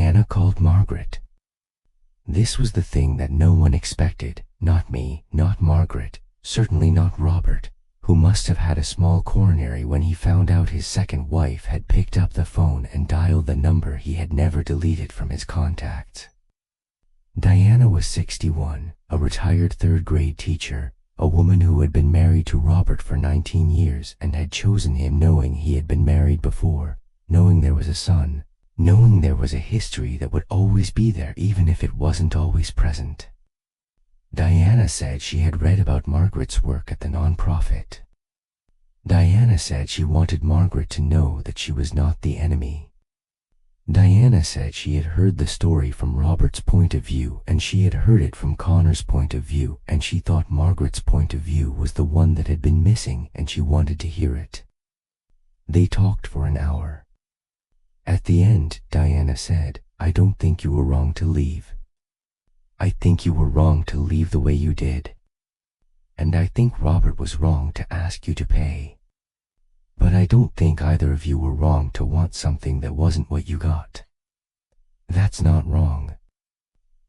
Diana called Margaret. This was the thing that no one expected, not me, not Margaret, certainly not Robert, who must have had a small coronary when he found out his second wife had picked up the phone and dialed the number he had never deleted from his contacts. Diana was 61, a retired third-grade teacher, a woman who had been married to Robert for 19 years and had chosen him knowing he had been married before, knowing there was a son, knowing there was a history that would always be there even if it wasn't always present. Diana said she had read about Margaret's work at the nonprofit. Diana said she wanted Margaret to know that she was not the enemy. Diana said she had heard the story from Robert's point of view and she had heard it from Connor's point of view, and she thought Margaret's point of view was the one that had been missing and she wanted to hear it. They talked for an hour. At the end, Diana said, "I don't think you were wrong to leave. I think you were wrong to leave the way you did. And I think Robert was wrong to ask you to pay. But I don't think either of you were wrong to want something that wasn't what you got. That's not wrong.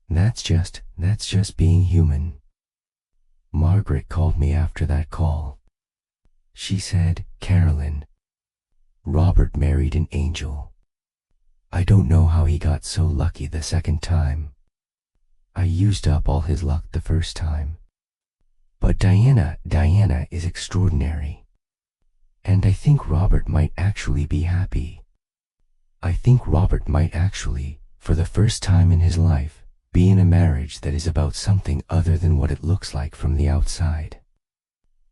That's just being human." Margaret called me after that call. She said, "Carolyn, Robert married an angel. I don't know how he got so lucky the second time. I used up all his luck the first time. But Diana is extraordinary. And I think Robert might actually be happy. I think Robert might actually, for the first time in his life, be in a marriage that is about something other than what it looks like from the outside.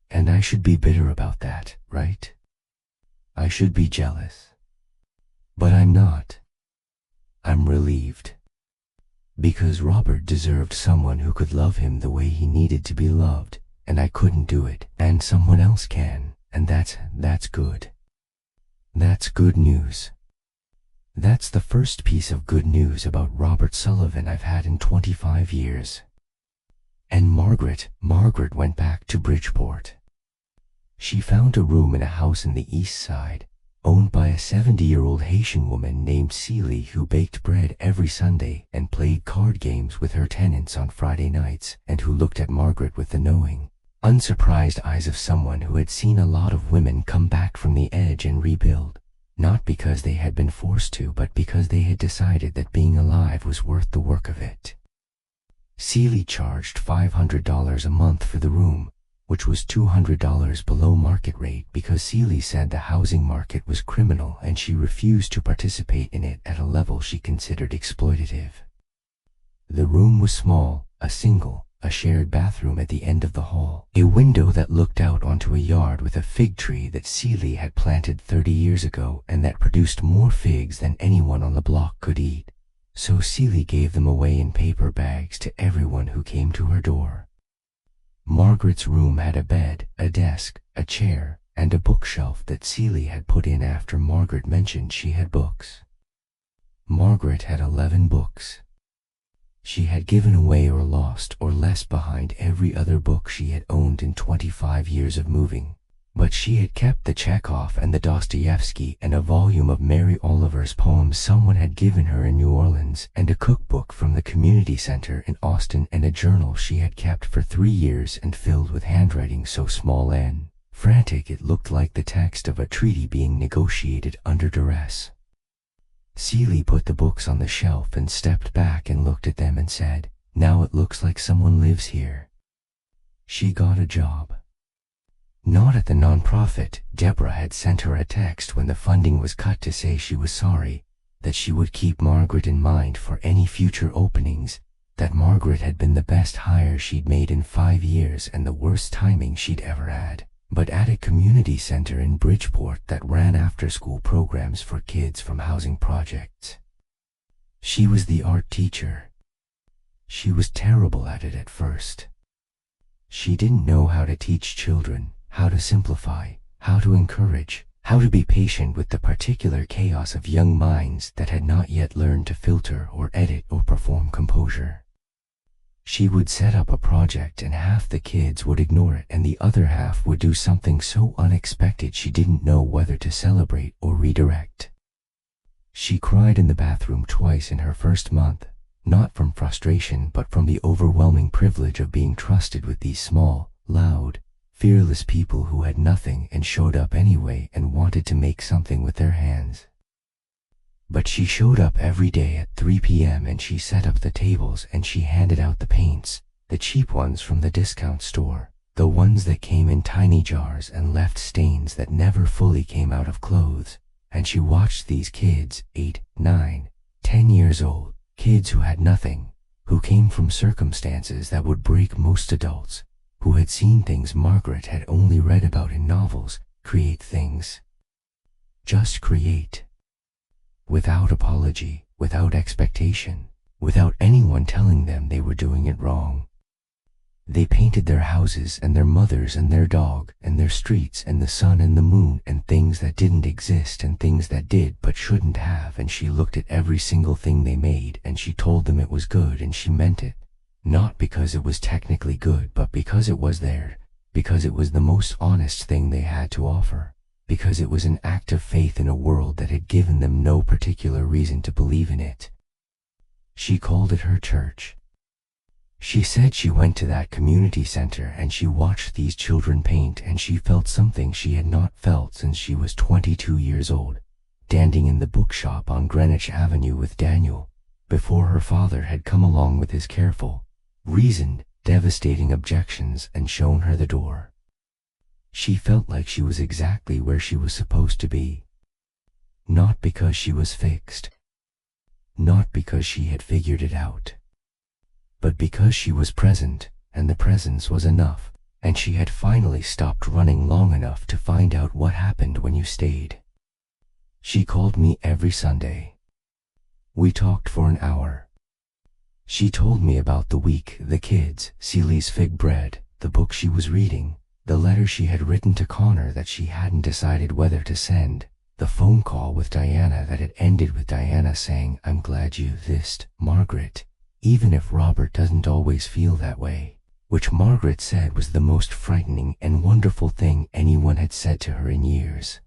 And I should be bitter about that, right? I should be jealous. But I'm not. I'm relieved. Because Robert deserved someone who could love him the way he needed to be loved, and I couldn't do it, and someone else can, and that's good. That's good news. That's the first piece of good news about Robert Sullivan I've had in 25 years. And Margaret went back to Bridgeport. She found a room in a house in the East Side, owned by a 70-year-old Haitian woman named Celie who baked bread every Sunday and played card games with her tenants on Friday nights, and who looked at Margaret with the knowing, unsurprised eyes of someone who had seen a lot of women come back from the edge and rebuild, not because they had been forced to, but because they had decided that being alive was worth the work of it. Celie charged $500 a month for the room, which was $200 below market rate because Celie said the housing market was criminal and she refused to participate in it at a level she considered exploitative. The room was small, a shared bathroom at the end of the hall, a window that looked out onto a yard with a fig tree that Celie had planted 30 years ago and that produced more figs than anyone on the block could eat. So Celie gave them away in paper bags to everyone who came to her door. Margaret's room had a bed, a desk, a chair, and a bookshelf that Celie had put in after Margaret mentioned she had books. Margaret had 11 books. She had given away or lost or left behind every other book she had owned in 25 years of moving, but she had kept the Chekhov and the Dostoevsky and a volume of Mary Oliver's poems someone had given her in New Orleans, and a cookbook from the community center in Austin, and a journal she had kept for 3 years and filled with handwriting so small and frantic it looked like the text of a treaty being negotiated under duress. Celie put the books on the shelf and stepped back and looked at them and said, "Now it looks like someone lives here." She got a job. Not at the nonprofit. Deborah had sent her a text when the funding was cut to say she was sorry, that she would keep Margaret in mind for any future openings, that Margaret had been the best hire she'd made in 5 years and the worst timing she'd ever had, but at a community center in Bridgeport that ran after-school programs for kids from housing projects. She was the art teacher. She was terrible at it at first. She didn't know how to teach children, how to simplify, how to encourage, how to be patient with the particular chaos of young minds that had not yet learned to filter or edit or perform composure. She would set up a project and half the kids would ignore it and the other half would do something so unexpected she didn't know whether to celebrate or redirect. She cried in the bathroom twice in her first month, not from frustration but from the overwhelming privilege of being trusted with these small, loud, fearless people who had nothing and showed up anyway and wanted to make something with their hands. But she showed up every day at 3 p.m. and she set up the tables and she handed out the paints, the cheap ones from the discount store, the ones that came in tiny jars and left stains that never fully came out of clothes. And she watched these kids, 8, 9, 10 years old, kids who had nothing, who came from circumstances that would break most adults, who had seen things Margaret had only read about in novels, create things. Just create. Without apology, without expectation, without anyone telling them they were doing it wrong. They painted their houses and their mothers and their dog and their streets and the sun and the moon and things that didn't exist and things that did but shouldn't have, and she looked at every single thing they made and she told them it was good and she meant it. Not because it was technically good but because it was there, because it was the most honest thing they had to offer, because it was an act of faith in a world that had given them no particular reason to believe in it. She called it her church. She said she went to that community center and she watched these children paint and she felt something she had not felt since she was 22 years old, standing in the bookshop on Greenwich Avenue with Daniel, before her father had come along with his careful, reasoned, devastating objections and shown her the door. She felt like she was exactly where she was supposed to be. Not because she was fixed. Not because she had figured it out. But because she was present, and the presence was enough, and she had finally stopped running long enough to find out what happened when you stayed. She called me every Sunday. We talked for an hour. She told me about the week, the kids, Seeley's fig bread, the book she was reading, the letter she had written to Connor that she hadn't decided whether to send, the phone call with Diana that had ended with Diana saying, "I'm glad you this, Margaret, even if Robert doesn't always feel that way," which Margaret said was the most frightening and wonderful thing anyone had said to her in years.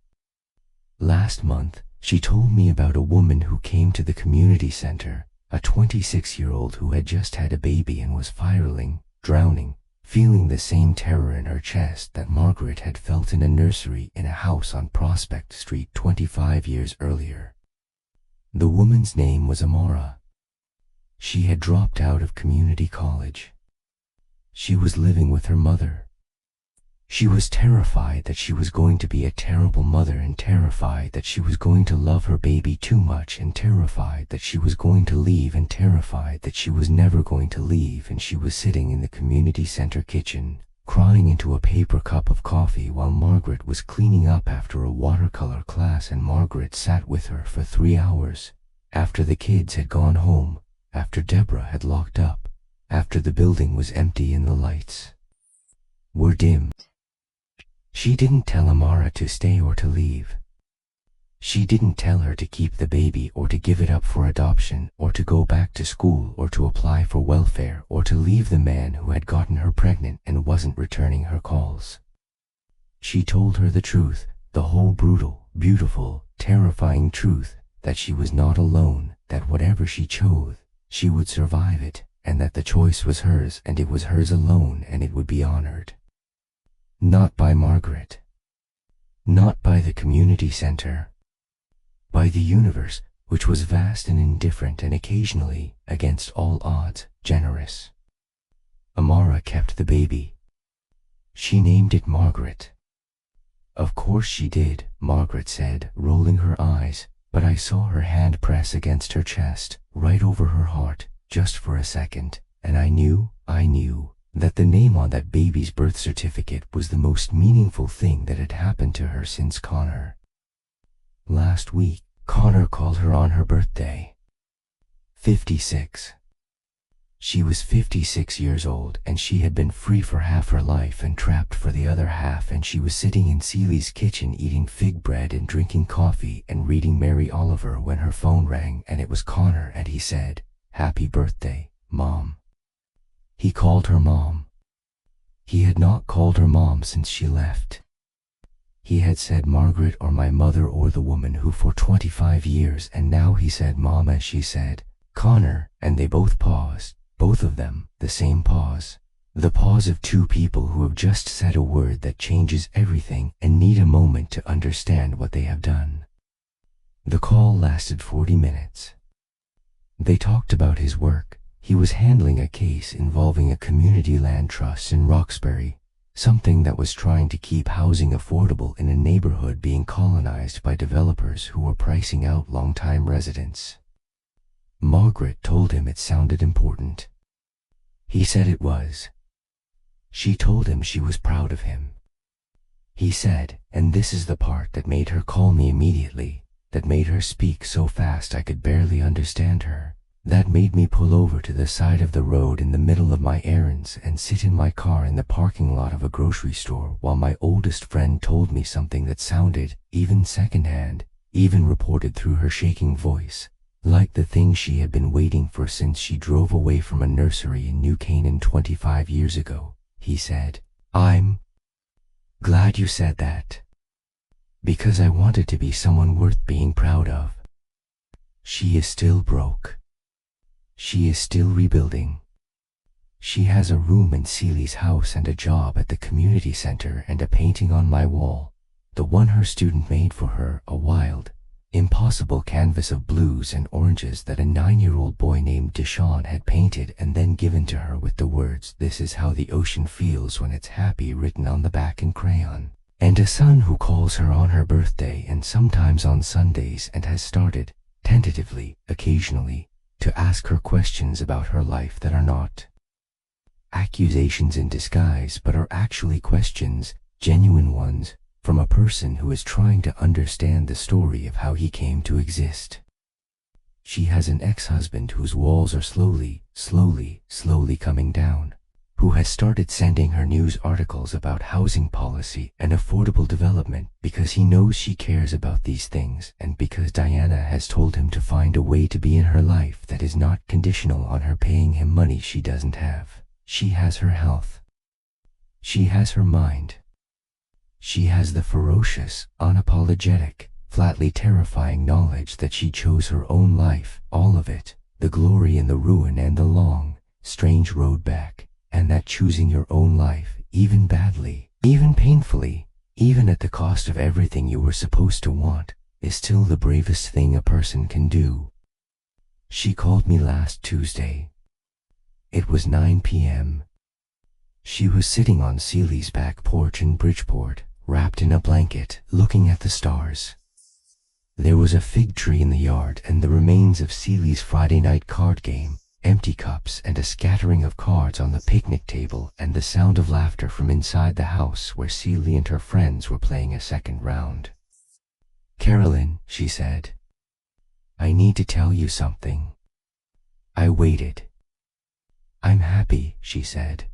Last month, she told me about a woman who came to the community center, a 26-year-old who had just had a baby and was spiraling, drowning, feeling the same terror in her chest that Margaret had felt in a nursery in a house on Prospect Street 25 years earlier. The woman's name was Amara. She had dropped out of community college. She was living with her mother. She was terrified that she was going to be a terrible mother and terrified that she was going to love her baby too much and terrified that she was going to leave and terrified that she was never going to leave, and she was sitting in the community center kitchen, crying into a paper cup of coffee while Margaret was cleaning up after a watercolor class, and Margaret sat with her for 3 hours, after the kids had gone home, after Deborah had locked up, after the building was empty and the lights were dim. She didn't tell Amara to stay or to leave. She didn't tell her to keep the baby or to give it up for adoption or to go back to school or to apply for welfare or to leave the man who had gotten her pregnant and wasn't returning her calls. She told her the truth, the whole brutal, beautiful, terrifying truth, that she was not alone, that whatever she chose, she would survive it, and that the choice was hers and it was hers alone and it would be honored. Not by Margaret. Not by the community center. By the universe, which was vast and indifferent and occasionally, against all odds, generous. Amara kept the baby. She named it Margaret. Of course she did, Margaret said, rolling her eyes, but I saw her hand press against her chest, right over her heart, just for a second, and I knew that the name on that baby's birth certificate was the most meaningful thing that had happened to her since Connor. Last week, Connor called her on her birthday. 56. She was 56 years old, and she had been free for half her life and trapped for the other half, and she was sitting in Seeley's kitchen eating fig bread and drinking coffee and reading Mary Oliver when her phone rang, and it was Connor, and he said, "Happy birthday, Mom." He called her Mom. He had not called her Mom since she left. He had said Margaret or my mother or the woman who for 25 years, and now he said Mom as she said Connor, and they both paused, both of them, the same pause. The pause of two people who have just said a word that changes everything and need a moment to understand what they have done. The call lasted 40 minutes. They talked about his work. He was handling a case involving a community land trust in Roxbury, something that was trying to keep housing affordable in a neighborhood being colonized by developers who were pricing out long-time residents. Margaret told him it sounded important. He said it was. She told him she was proud of him. He said, and this is the part that made her call me immediately, that made her speak so fast I could barely understand her, that made me pull over to the side of the road in the middle of my errands and sit in my car in the parking lot of a grocery store while my oldest friend told me something that sounded, even secondhand, even reported through her shaking voice, like the thing she had been waiting for since she drove away from a nursery in New Canaan 25 years ago. He said, I'm glad you said that. Because I wanted to be someone worth being proud of. She is still broke. She is still rebuilding. She has a room in Seeley's house and a job at the community center and a painting on my wall, the one her student made for her, a wild, impossible canvas of blues and oranges that a 9-year-old boy named Deshaun had painted and then given to her with the words, "This is how the ocean feels when it's happy," written on the back in crayon. And a son who calls her on her birthday and sometimes on Sundays and has started, tentatively, occasionally, to ask her questions about her life that are not accusations in disguise but are actually questions, genuine ones, from a person who is trying to understand the story of how he came to exist. She has an ex-husband whose walls are slowly coming down, who has started sending her news articles about housing policy and affordable development because he knows she cares about these things and because Diana has told him to find a way to be in her life that is not conditional on her paying him money she doesn't have. She has her health. She has her mind. She has the ferocious, unapologetic, flatly terrifying knowledge that she chose her own life, all of it, the glory and the ruin and the long, strange road back, and that choosing your own life, even badly, even painfully, even at the cost of everything you were supposed to want, is still the bravest thing a person can do. She called me last Tuesday. It was 9 p.m. She was sitting on Seeley's back porch in Bridgeport, wrapped in a blanket, looking at the stars. There was a fig tree in the yard and the remains of Seeley's Friday night card game, empty cups and a scattering of cards on the picnic table, and the sound of laughter from inside the house where Seeley and her friends were playing a second round. "Carolyn," she said, "I need to tell you something." I waited. "I'm happy," she said.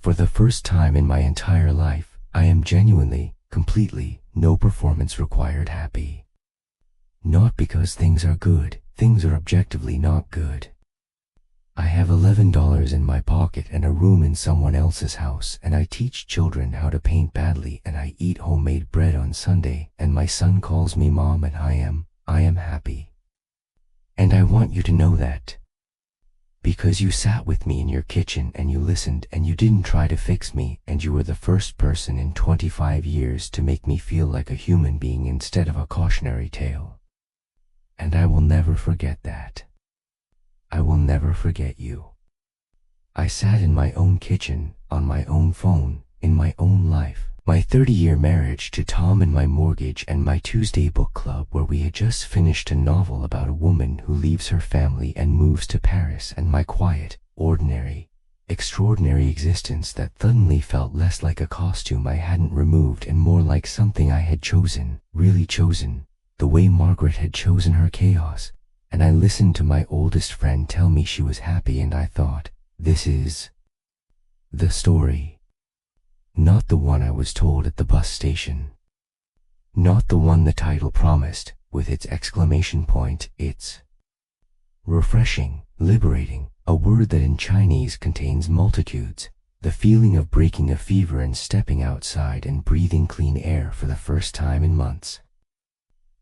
"For the first time in my entire life, I am genuinely, completely, no performance required happy. Not because things are good, things are objectively not good. I have $11 in my pocket and a room in someone else's house, and I teach children how to paint badly, and I eat homemade bread on Sunday, and my son calls me mom, and I am happy. And I want you to know that. Because you sat with me in your kitchen and you listened and you didn't try to fix me, and you were the first person in 25 years to make me feel like a human being instead of a cautionary tale. And I will never forget that. I will never forget you. I sat in my own kitchen, on my own phone, in my own life, my 30-year marriage to Tom and my mortgage and my Tuesday book club where we had just finished a novel about a woman who leaves her family and moves to Paris, and my quiet, ordinary, extraordinary existence that suddenly felt less like a costume I hadn't removed and more like something I had chosen, really chosen, the way Margaret had chosen her chaos. And I listened to my oldest friend tell me she was happy, and I thought, this is the story. Not the one I was told at the bus station. Not the one the title promised, with its exclamation point. It's refreshing, liberating, a word that in Chinese contains multitudes, The feeling of breaking a fever and stepping outside and breathing clean air for the first time in months.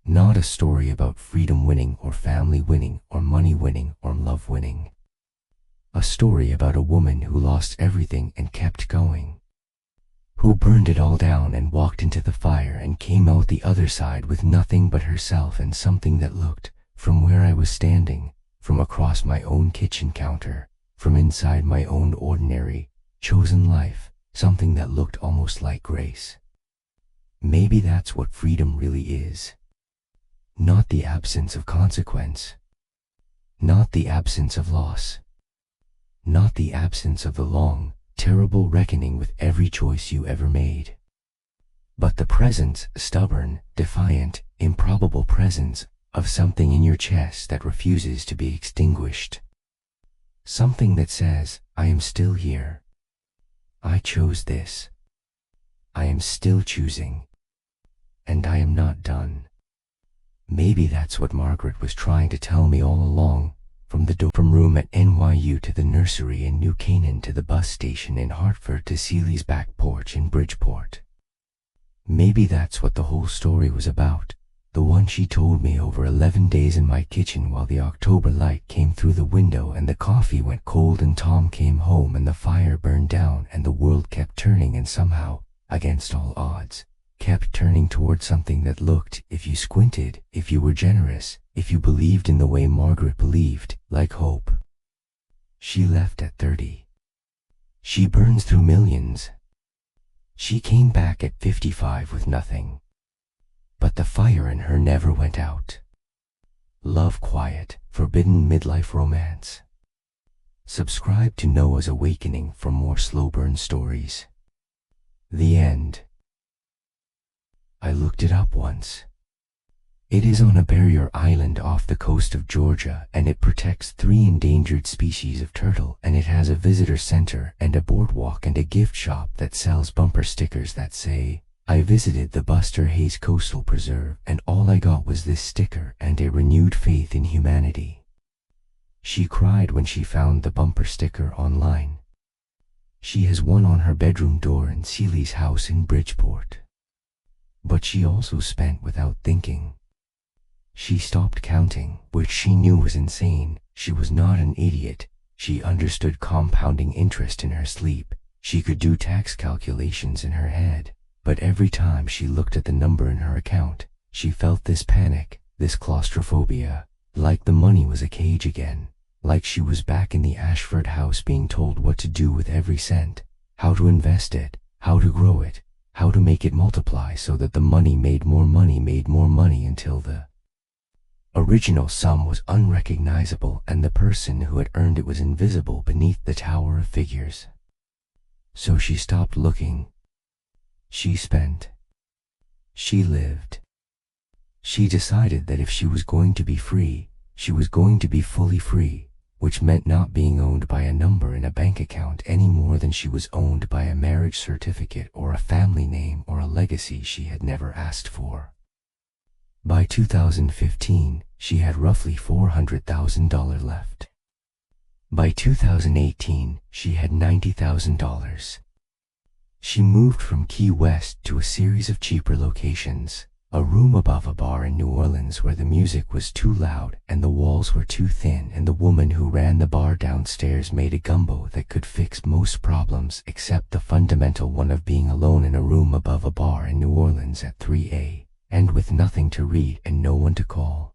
Not a story about freedom winning or family winning or money winning or love winning. A story about a woman who lost everything and kept going. Who burned it all down and walked into the fire and came out the other side with nothing but herself and something that looked, from where I was standing, from across my own kitchen counter, from inside my own ordinary, chosen life, something that looked almost like grace. Maybe that's what freedom really is. Not the absence of consequence. Not the absence of loss. Not the absence of the long, terrible reckoning with every choice you ever made. But the presence, stubborn, defiant, improbable presence of something in your chest that refuses to be extinguished. Something that says, I am still here. I chose this. I am still choosing. And I am not done. Maybe that's what Margaret was trying to tell me all along, from room at NYU to the nursery in New Canaan to the bus station in Hartford to Seeley's back porch in Bridgeport. Maybe that's what the whole story was about, the one she told me over 11 days in my kitchen while the October light came through the window and the coffee went cold and Tom came home and the fire burned down and the world kept turning and somehow, against all odds, kept turning toward something that looked, if you squinted, if you were generous, if you believed in the way Margaret believed, like hope. She left at 30. She burns through millions. She came back at 55 with nothing. But the fire in her never went out. Love quiet, forbidden midlife romance. Subscribe to Noah's Awakening for more slow burn stories. The end. I looked it up once. It is on a barrier island off the coast of Georgia and it protects 3 endangered species of turtle and it has a visitor center and a boardwalk and a gift shop that sells bumper stickers that say, I visited the Buster Hayes Coastal Preserve and all I got was this sticker and a renewed faith in humanity. She cried when she found the bumper sticker online. She has one on her bedroom door in Seeley's house in Bridgeport. But she also spent without thinking. She stopped counting, which she knew was insane. She was not an idiot. She understood compounding interest in her sleep. She could do tax calculations in her head. But every time she looked at the number in her account, she felt this panic, this claustrophobia, like the money was a cage again, like she was back in the Ashford house being told what to do with every cent, how to invest it, how to grow it, how to make it multiply so that the money made more money until the original sum was unrecognizable and the person who had earned it was invisible beneath the tower of figures. So she stopped looking. She spent. She lived. She decided that if she was going to be free, she was going to be fully free, which meant not being owned by a number in a bank account any more than she was owned by a marriage certificate or a family name or a legacy she had never asked for. By 2015, she had roughly $400,000 left. By 2018, she had $90,000. She moved from Key West to a series of cheaper locations, a room above a bar in New Orleans where the music was too loud and the walls were too thin and the woman who ran the bar downstairs made a gumbo that could fix most problems except the fundamental one of being alone in a room above a bar in New Orleans at 3 a.m. and with nothing to read and no one to call.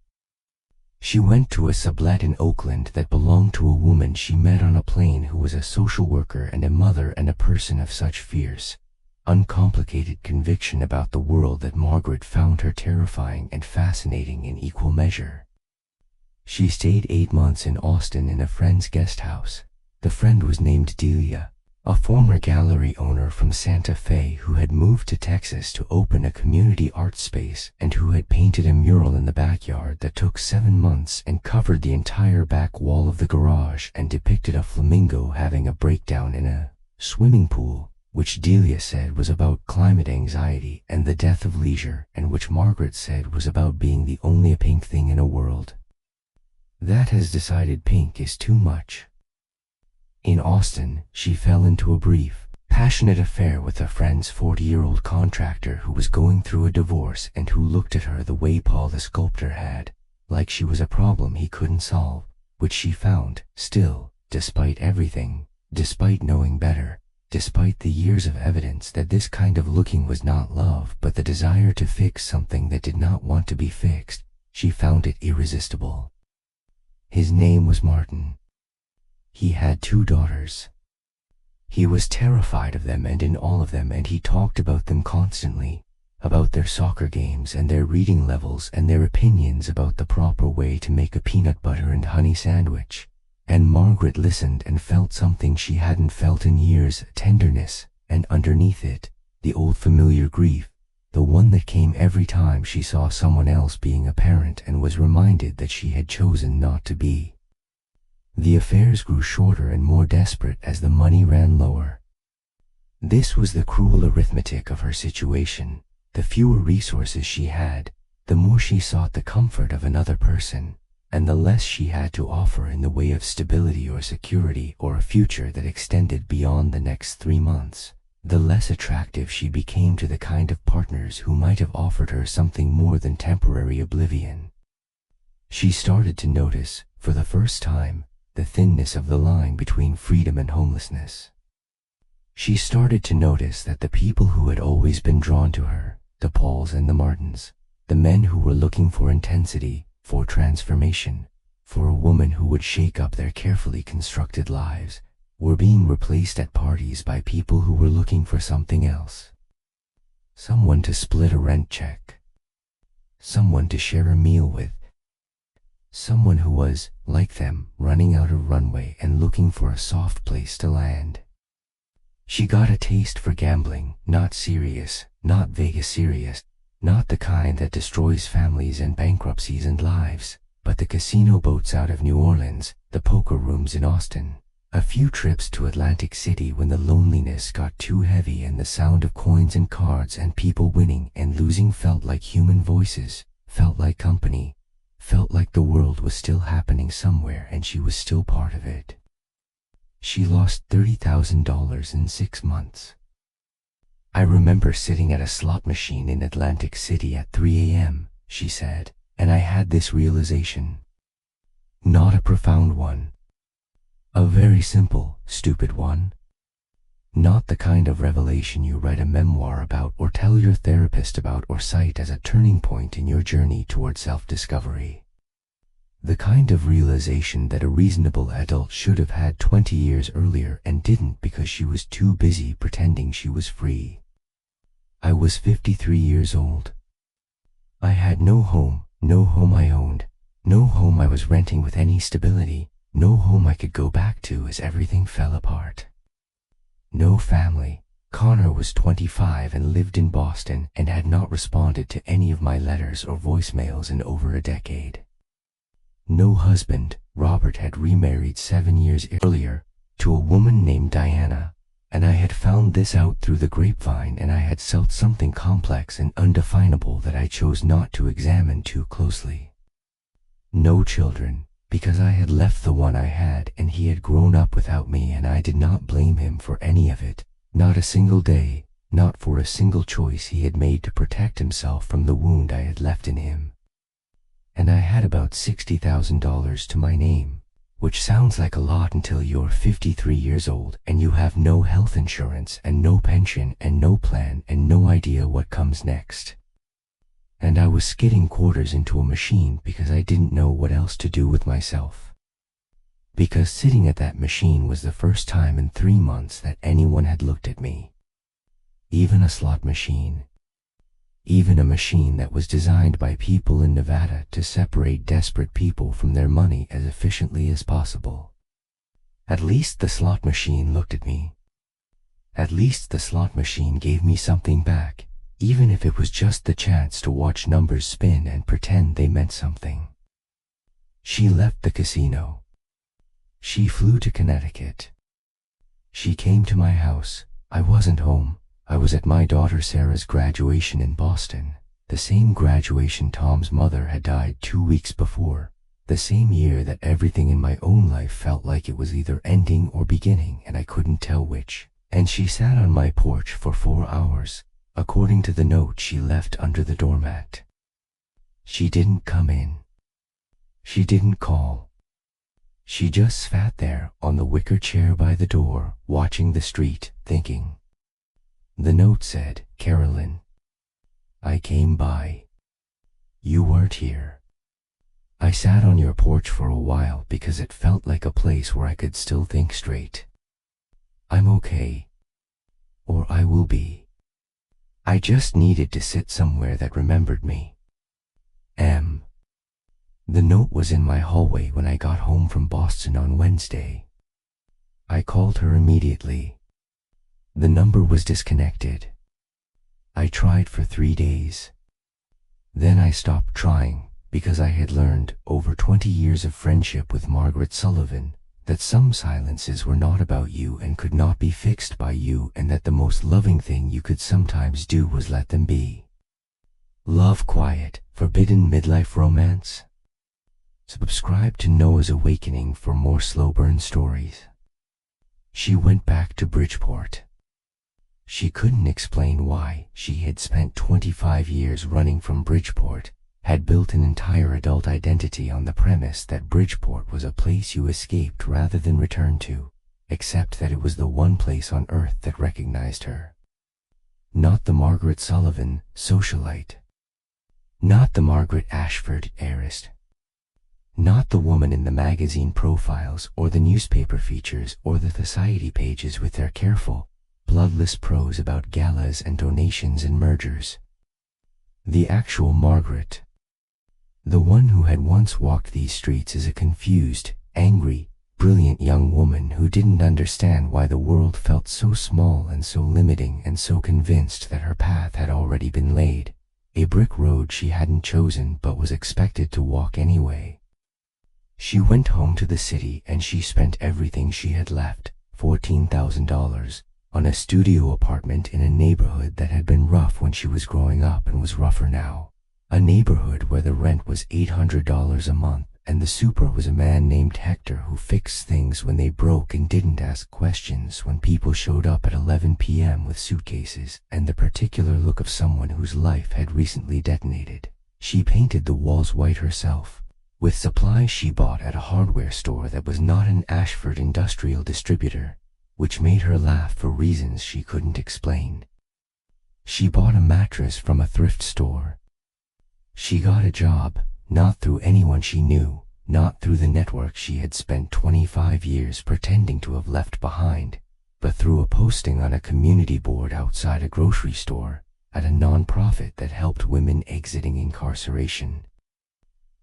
She went to a sublet in Oakland that belonged to a woman she met on a plane who was a social worker and a mother and a person of such fierce, uncomplicated conviction about the world that Margaret found her terrifying and fascinating in equal measure. She stayed 8 months in Austin in a friend's guest house. The friend was named Delia, a former gallery owner from Santa Fe who had moved to Texas to open a community art space and who had painted a mural in the backyard that took 7 months and covered the entire back wall of the garage and depicted a flamingo having a breakdown in a swimming pool, which Delia said was about climate anxiety and the death of leisure, and which Margaret said was about being the only pink thing in a world that has decided pink is too much. In Austin, she fell into a brief, passionate affair with a friend's 40-year-old contractor who was going through a divorce and who looked at her the way Paul the sculptor had, like she was a problem he couldn't solve, which she found, still, despite everything, despite knowing better, despite the years of evidence that this kind of looking was not love but the desire to fix something that did not want to be fixed, she found it irresistible. His name was Martin. He had 2 daughters. He was terrified of them and in all of them, and he talked about them constantly, about their soccer games and their reading levels and their opinions about the proper way to make a peanut butter and honey sandwich. And Margaret listened and felt something she hadn't felt in years, tenderness, and underneath it, the old familiar grief, the one that came every time she saw someone else being a parent and was reminded that she had chosen not to be. The affairs grew shorter and more desperate as the money ran lower. This was the cruel arithmetic of her situation. The fewer resources she had, the more she sought the comfort of another person, and the less she had to offer in the way of stability or security or a future that extended beyond the next 3 months, the less attractive she became to the kind of partners who might have offered her something more than temporary oblivion. She started to notice, for the first time, the thinness of the line between freedom and homelessness. She started to notice that the people who had always been drawn to her, the Pauls and the Martins, the men who were looking for intensity, for transformation, for a woman who would shake up their carefully constructed lives, were being replaced at parties by people who were looking for something else. Someone to split a rent check. Someone to share a meal with. Someone who was, like them, running out of runway and looking for a soft place to land. She got a taste for gambling, not serious, not Vegas serious, not the kind that destroys families and bankruptcies and lives, but the casino boats out of New Orleans, the poker rooms in Austin, a few trips to Atlantic City when the loneliness got too heavy and the sound of coins and cards and people winning and losing felt like human voices, felt like company, felt like the world was still happening somewhere and she was still part of it. She lost $30,000 in 6 months. I remember sitting at a slot machine in Atlantic City at 3 a.m., she said, and I had this realization. Not a profound one. A very simple, stupid one. Not the kind of revelation you write a memoir about or tell your therapist about or cite as a turning point in your journey toward self-discovery. The kind of realization that a reasonable adult should have had 20 years earlier and didn't because she was too busy pretending she was free. I was 53 years old. I had no home I owned, no home I was renting with any stability, no home I could go back to as everything fell apart. No family. Connor was 25 and lived in Boston and had not responded to any of my letters or voicemails in over a decade. No husband. Robert had remarried 7 years earlier to a woman named Diana, and I had found this out through the grapevine, and I had felt something complex and undefinable that I chose not to examine too closely. No children, because I had left the one I had and he had grown up without me, and I did not blame him for any of it, not a single day, not for a single choice he had made to protect himself from the wound I had left in him. And I had about $60,000 to my name, which sounds like a lot until you're 53 years old and you have no health insurance and no pension and no plan and no idea what comes next. And I was skidding quarters into a machine because I didn't know what else to do with myself. Because sitting at that machine was the first time in 3 months that anyone had looked at me. Even a slot machine. Even a machine that was designed by people in Nevada to separate desperate people from their money as efficiently as possible. At least the slot machine looked at me. At least the slot machine gave me something back, even if it was just the chance to watch numbers spin and pretend they meant something. She left the casino. She flew to Connecticut. She came to my house. I wasn't home. I was at my daughter Sarah's graduation in Boston, the same graduation Tom's mother had died 2 weeks before, the same year that everything in my own life felt like it was either ending or beginning and I couldn't tell which. And she sat on my porch for 4 hours, according to the note she left under the doormat. She didn't come in. She didn't call. She just sat there on the wicker chair by the door, watching the street, thinking. The note said, "Carolyn, I came by. You weren't here. I sat on your porch for a while because it felt like a place where I could still think straight. I'm okay. Or I will be. I just needed to sit somewhere that remembered me. M." The note was in my hallway when I got home from Boston on Wednesday. I called her immediately. The number was disconnected. I tried for 3 days. Then I stopped trying because I had learned over 20 years of friendship with Margaret Sullivan that some silences were not about you and could not be fixed by you, and that the most loving thing you could sometimes do was let them be. Love quiet, forbidden midlife romance? Subscribe to Noah's Awakening for more slow burn stories. She went back to Bridgeport. She couldn't explain why she had spent 25 years running from Bridgeport, had built an entire adult identity on the premise that Bridgeport was a place you escaped rather than returned to, except that it was the one place on earth that recognized her. Not the Margaret Sullivan socialite. Not the Margaret Ashford heiress. Not the woman in the magazine profiles or the newspaper features or the society pages with their careful, bloodless prose about galas and donations and mergers. The actual Margaret. The one who had once walked these streets as a confused, angry, brilliant young woman who didn't understand why the world felt so small and so limiting, and so convinced that her path had already been laid, a brick road she hadn't chosen but was expected to walk anyway. She went home to the city and she spent everything she had left, $14,000, on a studio apartment in a neighborhood that had been rough when she was growing up and was rougher now. A neighborhood where the rent was $800 a month and the super was a man named Hector who fixed things when they broke and didn't ask questions when people showed up at 11 p.m. with suitcases and the particular look of someone whose life had recently detonated. She painted the walls white herself, with supplies she bought at a hardware store that was not an Ashford industrial distributor, which made her laugh for reasons she couldn't explain. She bought a mattress from a thrift store. She got a job, not through anyone she knew, not through the network she had spent 25 years pretending to have left behind, but through a posting on a community board outside a grocery store, at a non-profit that helped women exiting incarceration.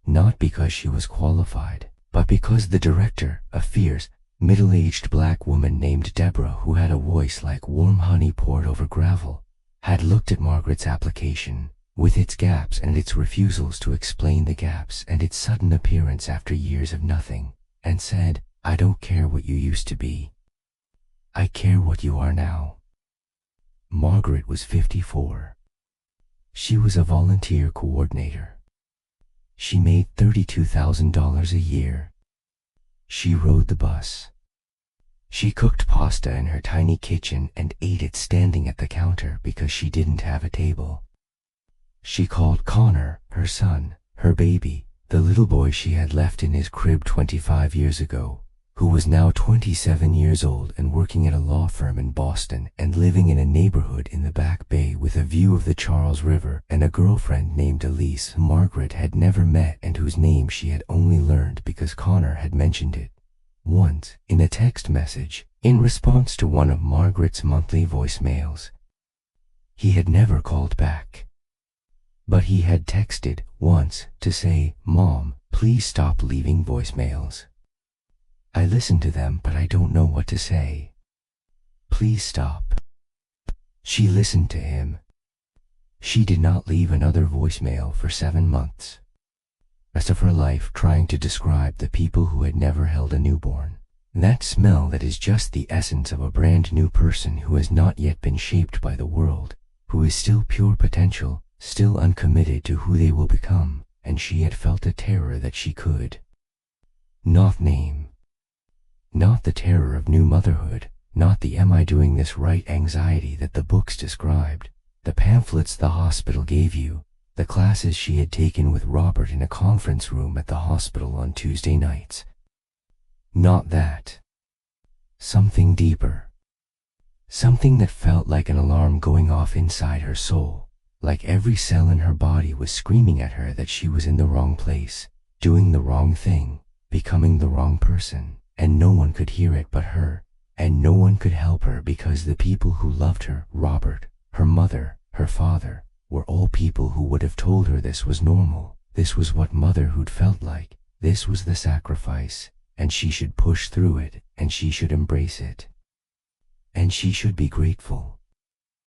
Not because she was qualified, but because the director, a fierce, middle-aged black woman named Deborah who had a voice like warm honey poured over gravel, had looked at Margaret's application, with its gaps and its refusals to explain the gaps and its sudden appearance after years of nothing, and said, "I don't care what you used to be. I care what you are now." Margaret was 54. She was a volunteer coordinator. She made $32,000 a year. She rode the bus. She cooked pasta in her tiny kitchen and ate it standing at the counter because she didn't have a table. She called Connor, her son, her baby, the little boy she had left in his crib 25 years ago, who was now 27 years old and working at a law firm in Boston and living in a neighborhood in the Back Bay with a view of the Charles River, and a girlfriend named Elise who Margaret had never met and whose name she had only learned because Connor had mentioned it once in a text message in response to one of Margaret's monthly voicemails. He had never called back. But he had texted once to say, "Mom, please stop leaving voicemails. I listen to them, but I don't know what to say. Please stop." She listened to him. She did not leave another voicemail for 7 months. Rest of her life trying to describe the people who had never held a newborn. That smell that is just the essence of a brand new person who has not yet been shaped by the world, who is still pure potential, still uncommitted to who they will become, and she had felt a terror that she could. Not name. Not the terror of new motherhood, not the am I doing this right anxiety that the books described, the pamphlets the hospital gave you, the classes she had taken with Robert in a conference room at the hospital on Tuesday nights. Not that. Something deeper. Something that felt like an alarm going off inside her soul, like every cell in her body was screaming at her that she was in the wrong place, doing the wrong thing, becoming the wrong person, and no one could hear it but her, and no one could help her because the people who loved her, Robert, her mother, her father, were all people who would have told her this was normal, this was what motherhood felt like, this was the sacrifice, and she should push through it, and she should embrace it. And she should be grateful.